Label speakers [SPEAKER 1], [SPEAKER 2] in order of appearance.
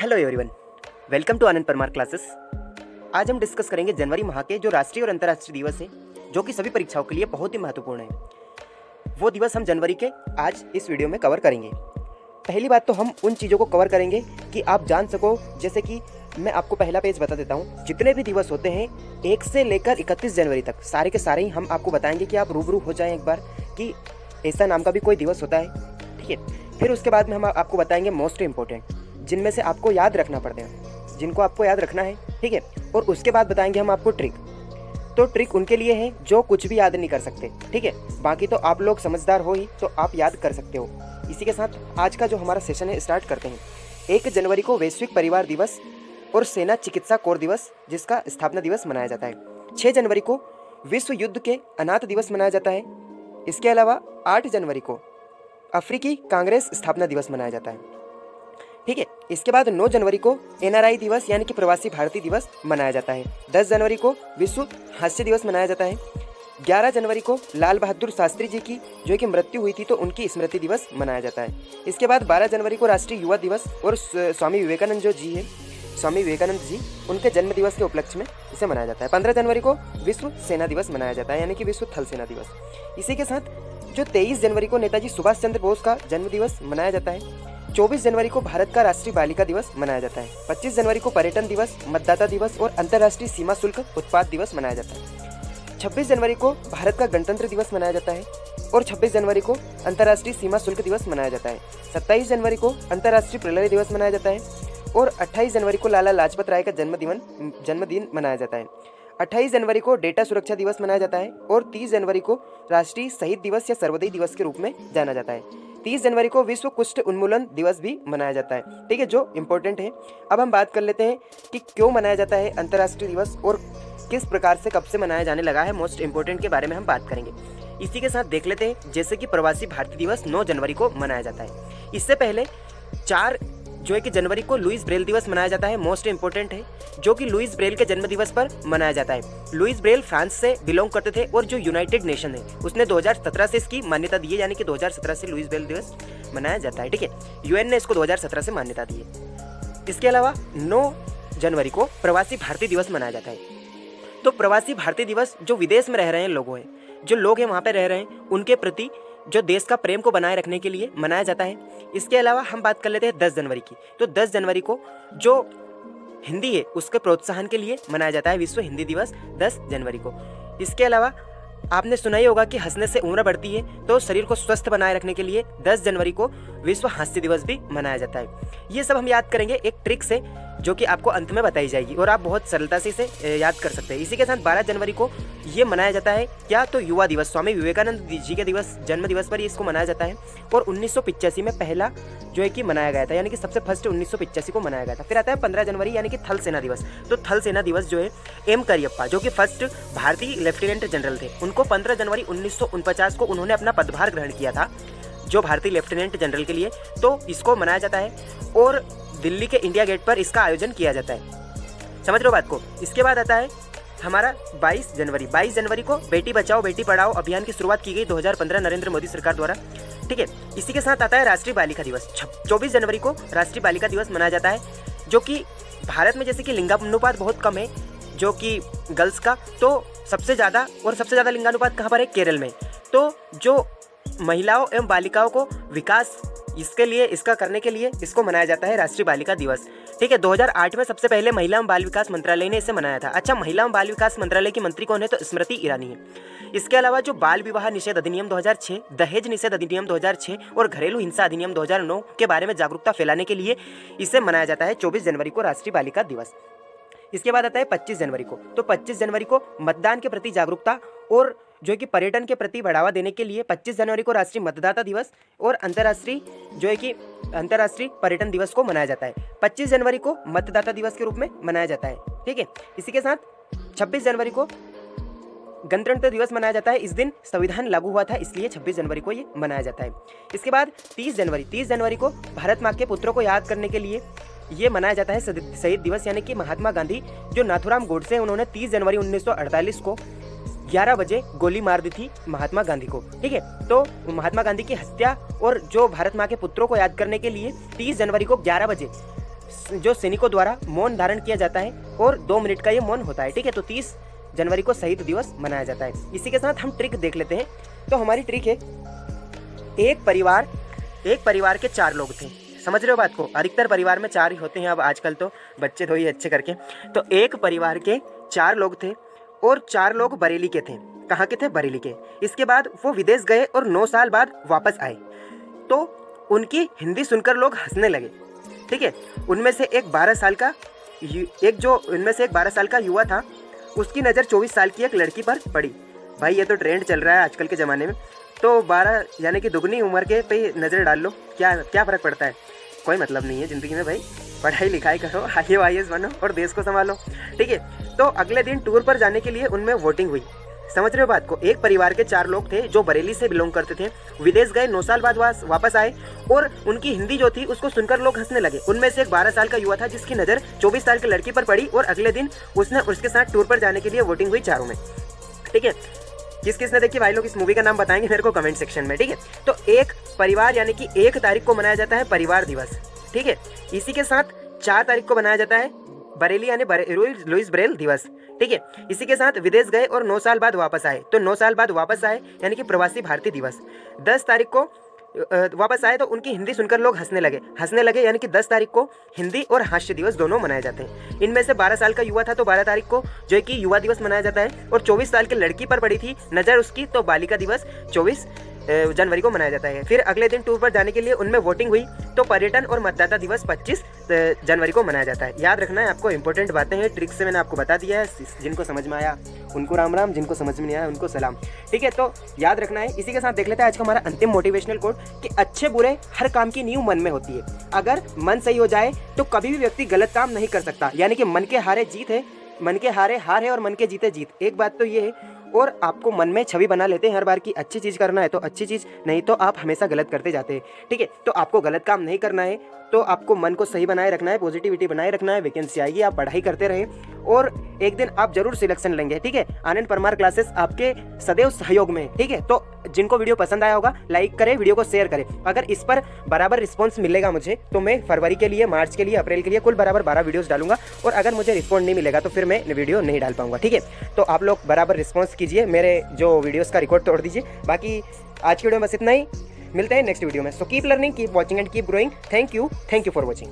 [SPEAKER 1] Hello everyone, welcome to Anand Parmar classes. आज हम discuss करेंगे जनवरी माह के जो राष्ट्रीय और अंतर्राष्ट्रीय दिवस है, जो कि सभी परीक्षाओं के लिए बहुत ही महत्वपूर्ण है। वो दिवस हम जनवरी के आज इस वीडियो में कवर करेंगे। पहली बात तो हम उन चीज़ों को कवर करेंगे कि आप जान सको, जैसे कि मैं आपको पहला पेज बता देता हूँ। जितने भी दिवस होते हैं 1 से लेकर 31 जनवरी तक सारे के सारे ही हम आपको बताएंगे कि आप रूबरू हो जाएं एक बार कि ऐसा नाम का भी कोई दिवस होता है, ठीक है। फिर उसके बाद में हम आपको बताएंगे मोस्ट इंपॉर्टेंट, जिनमें से आपको याद रखना पड़ते हैं, जिनको आपको याद रखना है, ठीक है। और उसके बाद बताएंगे हम आपको ट्रिक। तो ट्रिक उनके लिए है जो कुछ भी याद नहीं कर सकते, ठीक है। बाकी तो आप लोग समझदार हो ही तो आप याद कर सकते हो। इसी के साथ आज का जो हमारा सेशन है स्टार्ट करते हैं। 1 जनवरी को वैश्विक परिवार दिवस और सेना चिकित्सा कोर दिवस, जिसका स्थापना दिवस मनाया जाता है। 6 जनवरी को विश्व युद्ध के अनाथ दिवस मनाया जाता है। इसके अलावा 8 जनवरी को अफ्रीकी कांग्रेस स्थापना दिवस मनाया जाता है, ठीक है। इसके बाद 9 जनवरी को NRI दिवस यानी कि प्रवासी भारतीय दिवस मनाया जाता है। 10 जनवरी को विश्व हास्य दिवस मनाया जाता है। 11 जनवरी को लाल बहादुर शास्त्री जी की जो कि मृत्यु हुई थी तो उनकी स्मृति दिवस मनाया जाता है। इसके बाद 12 जनवरी को राष्ट्रीय युवा दिवस और स्वामी विवेकानंद जो जी है, स्वामी विवेकानंद जी, उनके जन्म दिवस के उपलक्ष्य में इसे मनाया जाता है। 15 जनवरी को विश्व सेना दिवस मनाया जाता है, यानी कि विश्व थल सेना दिवस। इसी के साथ जो 23 जनवरी को नेताजी सुभाष चंद्र बोस का जन्म दिवस मनाया जाता है। 24 जनवरी को भारत का राष्ट्रीय बालिका दिवस मनाया जाता है। 25 जनवरी को पर्यटन दिवस, मतदाता दिवस और अंतर्राष्ट्रीय सीमा शुल्क उत्पाद दिवस मनाया जाता है। 26 जनवरी को भारत का गणतंत्र दिवस मनाया जाता है और 26 जनवरी को अंतर्राष्ट्रीय सीमा शुल्क दिवस मनाया जाता है। 27 जनवरी को अंतर्राष्ट्रीय प्रलय दिवस मनाया जाता है और 28 जनवरी को लाला लाजपत राय का जन्मदिन मनाया जाता है। 28 जनवरी को डेटा सुरक्षा दिवस मनाया जाता है और 30 जनवरी को राष्ट्रीय शहीद दिवस या सर्वोदय दिवस के रूप में जाना जाता है। 30 जनवरी को विश्व कुष्ठ उन्मूलन दिवस भी मनाया जाता है, ठीक है, जो इम्पोर्टेंट है। अब हम बात कर लेते हैं कि क्यों मनाया जाता है अंतर्राष्ट्रीय दिवस और किस प्रकार से कब से मनाया जाने लगा है। मोस्ट इंपॉर्टेंट के बारे में हम बात करेंगे। इसी के साथ देख लेते हैं, जैसे कि प्रवासी भारतीय दिवस 9 जनवरी को मनाया जाता है। इससे पहले 4 जो है कि जनवरी को लुईस ब्रेल दिवस मनाया जाता है, मोस्ट इंपॉर्टेंट है, जो कि लुईस ब्रेल के जन्म दिवस पर मनाया जाता है। लुईस ब्रेल फ्रांस से बिलोंग करते थे और जो यूनाइटेड नेशन है उसने 2017 से इसकी मान्यता दी है, यानी कि 2017 से लुईस ब्रेल दिवस मनाया जाता है, ठीक है। UN ने इसको 2017 से मान्यता दी है। इसके अलावा 9 जनवरी को प्रवासी भारतीय दिवस मनाया जाता है। तो प्रवासी भारतीय दिवस जो विदेश में रह रहे हैं लोगों हैं, जो लोग हैं वहाँ पे रह रहे हैं, उनके प्रति जो देश का प्रेम को बनाए रखने के लिए मनाया जाता है। इसके अलावा हम बात कर लेते हैं 10 जनवरी की। तो 10 जनवरी को जो हिंदी है उसके प्रोत्साहन के लिए मनाया जाता है विश्व हिंदी दिवस 10 जनवरी को। इसके अलावा आपने सुना ही होगा कि हंसने से उम्र बढ़ती है, तो शरीर को स्वस्थ बनाए रखने के लिए 10 जनवरी को विश्व हास्य दिवस भी मनाया जाता है। ये सब हम याद करेंगे एक ट्रिक से, जो कि आपको अंत में बताई जाएगी और आप बहुत सरलता से इसे याद कर सकते हैं। इसी के साथ 12 जनवरी को ये मनाया जाता है क्या, तो युवा दिवस, स्वामी विवेकानंद जी के दिवस, जन्म दिवस पर इसको मनाया जाता है। और 1985 में पहला जो है कि मनाया गया था, यानी कि सबसे फर्स्ट 1985 को मनाया गया था। फिर आता है 15 जनवरी यानी कि थल सेना दिवस। तो थल सेना दिवस जो है M करियप्पा, जो कि फर्स्ट भारतीय लेफ्टिनेंट जनरल थे, उनको 15 जनवरी 1949 को उन्होंने अपना पदभार ग्रहण किया था जो भारतीय लेफ्टिनेंट जनरल के लिए, तो इसको मनाया जाता है। और दिल्ली के इंडिया गेट पर इसका आयोजन किया जाता है, समझ रहे हो बात को। इसके बाद आता है हमारा 22 जनवरी। 22 जनवरी को बेटी बचाओ बेटी पढ़ाओ अभियान की शुरुआत की गई 2015 नरेंद्र मोदी सरकार द्वारा, ठीक है। इसी के साथ आता है राष्ट्रीय बालिका दिवस। 24 जनवरी को राष्ट्रीय बालिका दिवस मनाया जाता है, जो कि भारत में जैसे कि लिंगानुपात बहुत कम है जो कि गर्ल्स का, तो सबसे ज़्यादा लिंगानुपात कहाँ पर है, केरल में। तो जो महिलाओं एवं बालिकाओं को विकास इसका करने के लिए इसको मनाया जाता है राष्ट्रीय बालिका दिवस, ठीक है। 2008 में सबसे पहले महिला एवं बाल विकास मंत्रालय ने इसे मनाया था। अच्छा, महिला एवं बाल विकास मंत्रालय की मंत्री कौन है, तो स्मृति ईरानी है। इसके अलावा जो बाल विवाह निषेध अधिनियम 2006, दहेज निषेध अधिनियम 2006 और घरेलू हिंसा अधिनियम 2009 के बारे में जागरूकता फैलाने के लिए इसे मनाया जाता है 24 जनवरी को राष्ट्रीय बालिका दिवस। इसके बाद आता है 25 जनवरी को। तो 25 जनवरी को मतदान के प्रति जागरूकता और जो कि पर्यटन के प्रति बढ़ावा देने के लिए 25 जनवरी को राष्ट्रीय मतदाता दिवस और अंतर्राष्ट्रीय पर्यटन दिवस को मनाया जाता है। 25 जनवरी को मतदाता दिवस के रूप में मनाया जाता है, ठीक है। इसी के साथ 26 जनवरी को गणतंत्र दिवस मनाया जाता है। इस दिन संविधान लागू हुआ था, इसलिए 26 जनवरी को ये मनाया जाता है। इसके बाद 30 जनवरी को भारत माँ के पुत्रों को याद करने के लिए ये मनाया जाता है शहीद दिवस, यानी कि महात्मा गांधी जो नाथूराम गोडसे, उन्होंने 30 जनवरी 1948 को 11 बजे गोली मार दी थी महात्मा गांधी को, ठीक है। तो महात्मा गांधी की हत्या और जो भारत माँ के पुत्रों को याद करने के लिए 30 जनवरी को 11 बजे जो सैनिकों द्वारा मौन धारण किया जाता है और 2 मिनट का ये मौन होता है। ठीक है, तो 30 जनवरी को शहीद दिवस मनाया जाता है। इसी के साथ हम ट्रिक देख लेते हैं। तो हमारी ट्रिक है, एक परिवार के 4 लोग थे। समझ रहे हो बात को? अधिकतर परिवार में 4 ही होते हैं, अब आजकल तो बच्चे तो ही अच्छे करके। तो एक परिवार के 4 लोग थे और 4 लोग बरेली के थे। कहाँ के थे? बरेली के। इसके बाद वो विदेश गए और 9 साल बाद वापस आए। तो उनकी हिंदी सुनकर लोग हंसने लगे। ठीक है, उनमें से एक 12 साल का युवा था, उसकी नज़र 24 साल की एक लड़की पर पड़ी। भाई ये तो ट्रेंड चल रहा है आजकल के ज़माने में। तो 12 यानी कि दुगनी उम्र के पे नज़र डाल लो, क्या फ़र्क पड़ता है? कोई मतलब नहीं है ज़िंदगी में भाई। पढ़ाई लिखाई करो, IAS बनो और देश को संभालो। ठीक है, तो अगले दिन टूर पर जाने के लिए उनमें वोटिंग हुई। समझ रहे हो बात को? एक परिवार के 4 लोग थे जो बरेली से बिलोंग करते थे, विदेश गए, 9 साल बाद वापस आए और उनकी हिंदी जो थी उसको सुनकर लोग हंसने लगे। उनमें से एक 12 साल का युवा था जिसकी नज़र 24 साल की लड़की पर पड़ी और अगले दिन उसके साथ टूर पर जाने के लिए वोटिंग हुई चारों में। ठीक है, किसने देखी भाई लोग? इस मूवी का नाम बताएंगे मेरे को कमेंट सेक्शन में। ठीक है, तो एक परिवार यानी कि 1 तारीख को मनाया जाता है परिवार दिवस। ठीक है, इसी के साथ 4 तारीख को मनाया जाता है बरेली यानी लुइस ब्रेल दिवस। ठीक है, इसी के साथ विदेश गए और 9 साल बाद वापस आए, तो 9 साल बाद वापस आए यानी कि प्रवासी भारतीय दिवस। 10 तारीख को वापस आए तो उनकी हिंदी सुनकर लोग हंसने लगे यानी कि 10 तारीख को हिंदी और हास्य दिवस दोनों मनाए जाते हैं। इनमें से 12 साल का युवा था तो 12 तारीख को जो कि युवा दिवस मनाया जाता है, और 24 साल की लड़की पर पड़ी थी नज़र उसकी, तो बालिका दिवस 24 जनवरी को मनाया जाता है। फिर अगले दिन टूर पर जाने के लिए उनमें वोटिंग हुई, तो पर्यटन और मतदाता दिवस 25 जनवरी को मनाया जाता है। याद रखना है आपको, इंपॉर्टेंट बातें हैं, ट्रिक से मैंने आपको बता दिया है। जिनको समझ में आया उनको राम राम, जिनको समझ में नहीं आया उनको सलाम। ठीक है, तो याद रखना है। इसी के साथ देख लेते हैं आज का हमारा अंतिम मोटिवेशनल कोट कि अच्छे बुरे हर काम की नींव मन में होती है। अगर मन सही हो जाए तो कभी भी व्यक्ति गलत काम नहीं कर सकता, यानी कि मन के हारे जीत है, मन के हारे हार है और मन के जीते जीत। एक बात तो ये है, और आपको मन में छवि बना लेते हैं हर बार की अच्छी चीज़ करना है तो अच्छी चीज़, नहीं तो आप हमेशा गलत करते जाते हैं। ठीक है, तो आपको गलत काम नहीं करना है, तो आपको मन को सही बनाए रखना है, पॉजिटिविटी बनाए रखना है। वैकेंसी आएगी, आप पढ़ाई करते रहें और एक दिन आप जरूर सिलेक्शन लेंगे। ठीक है, आनंद परमार क्लासेस आपके सदैव सहयोग में। ठीक है, तो जिनको वीडियो पसंद आया होगा लाइक करें, वीडियो को शेयर करें। अगर इस पर बराबर रिस्पॉन्स मिलेगा मुझे, तो मैं फरवरी के लिए, मार्च के लिए, अप्रैल के लिए कुल बराबर 12 वीडियोस डालूंगा, और अगर मुझे रिस्पॉन्स नहीं मिलेगा तो फिर मैं वीडियो नहीं डाल पाऊंगा। ठीक है, तो आप लोग बराबर रिस्पॉन्स कीजिए, मेरे जो वीडियोस का रिकॉर्ड तोड़ दीजिए। बाकी आज की वीडियो में बस इतना ही, मिलते हैं नेक्स्ट वीडियो में। So keep learning, keep watching and keep growing. Thank you for watching.